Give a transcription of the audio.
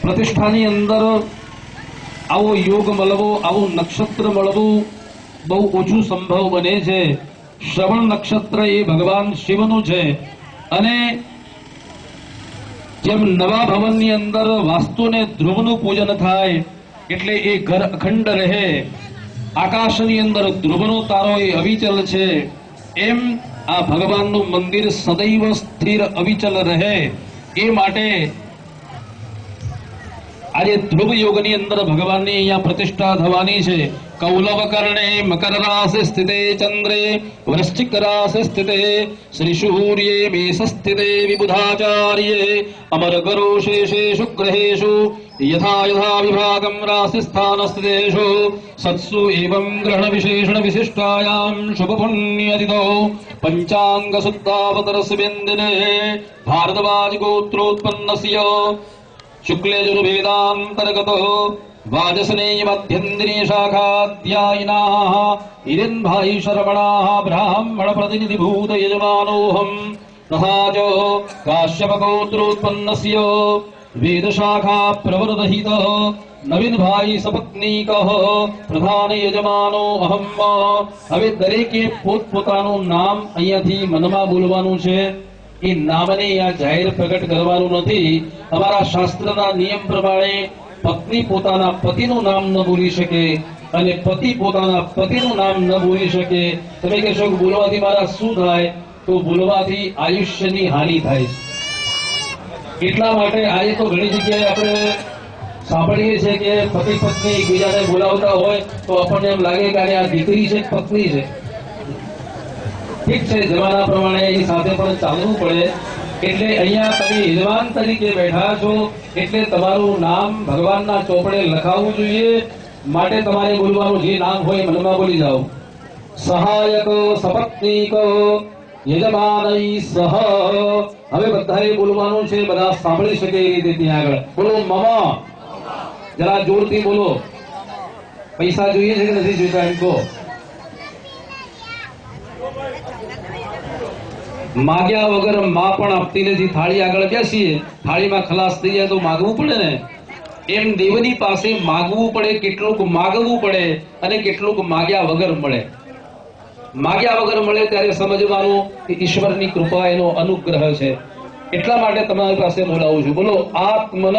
પ્રતિષ્ઠાની અંદર આવો યોગ મળવો, આવું નક્ષત્ર મળવું બહુ ઓછું સંભવ બને છે. શ્રવણ નક્ષત્ર એ ભગવાન શિવનું છે અને જેમ નવા ભવનની અંદર વાસ્તુને ધ્રુવનું પૂજન થાય એટલે એ ઘર અખંડ રહે, આકાશની અંદર ધ્રુવનો તારો એ અવિચલ છે, એમ આ ભગવાનનું મંદિર સદૈવ સ્થિર અવિચલ રહે એ માટે આજે ધ્રુવ યોગની અંદર ભગવાનની અહીંયા પ્રતિષ્ઠા થવાની છે. કૌલવ કર્ણે મકર રાશિ સ્થિતે ચંદ્રે વૃશ્ચિક રાશિ સ્થિતે શ્રી સૂર્યે મેષ સ્થિતે વિબુધાચાર્યે અમર ગરો શેષેષુ ગ્રહેષુ यथा यथा विभागम राशि स्थान स्थितेषु सत्सु एवं ग्रहण विशेषण विशिष्टायां शुभ पुण्यतिथौ पंचांग शुद्धावतरस्मिन्दिने भारद्वाज गोत्रोत्पन्नस्य शुक्ले यजुर्वेदान्तर्गतो वाजसनेय मध्यन्दिनी शाखाध्यायिनाः इरिन् भाई शरवणाः ब्राह्मण प्रतिनिधिभूत यजमानोऽहम् तथा च काश्यप गोत्रोत्पन्नस्य वेद शाखा प्रवर्धित नवीन भाई सपत्नीक प्रधान यजमानो अहम. હવે દરેકે પોતપોતાનું નામ અહીંયાથી મનમાં બોલવાનું છે. એ નામને આ જાહેર પ્રગટ કરવાનું નથી. અમારા શાસ્ત્રના નિયમ પ્રમાણે પત્ની પોતાના પતિનું નામ ન બોલી શકે અને પતિ પોતાના પતિનું નામ ન બોલી શકે. તમે કહેશો કે બોલવાથી મારા શું થાય? તો બોલવાથી આયુષ્યની હાનિ થાય છે. એટલા માટે આજે તો ઘણી જગ્યાએ આપણે સાંભળીએ છીએ કે પતિ પત્ની એકબીજાને બોલાવતા હોય તો આપણને એમ લાગે કે આ દીકરી છે પત્ની છે. ઠીક છે, જમાના પ્રમાણે એની સાથે પણ ચાલવું પડે. એટલે અહીંયા તમે યજમાન તરીકે બેઠા છો એટલે તમારું નામ ભગવાનના ચોપડે લખાવવું જોઈએ. માટે તમારે બોલવાનું જે નામ હોય મનમાં બોલી જાઓ. સહાયક સપત્નીક યજમાનૈ સહ. હવે બધાએ બોલવાનું છે, બધા સાંભળી શકે એ રીતે. ત્યાં આગળ બોલો મમ. જરા જોરથી બોલો. પૈસા જોઈએ છે કે નથી જોઈતા એમ કહો. માગ્યા વગર માં પણ આપતી નથી. થાળી આગળ બેસીએ, થાળીમાં ખલાસ થઈ જાય તો માગવું પડે ને. એમ દેવની પાસે માગવું પડે, કેટલુંક માગવું પડે અને કેટલુંક માગ્યા વગર મળે. માગ્યા વગર મળે ત્યારે સમજવાનું કે ઈશ્વરની કૃપા, એનો અનુગ્રહ છે. એટલા માટે તમારી પાસે બોલાવું છું. બોલો આત્મન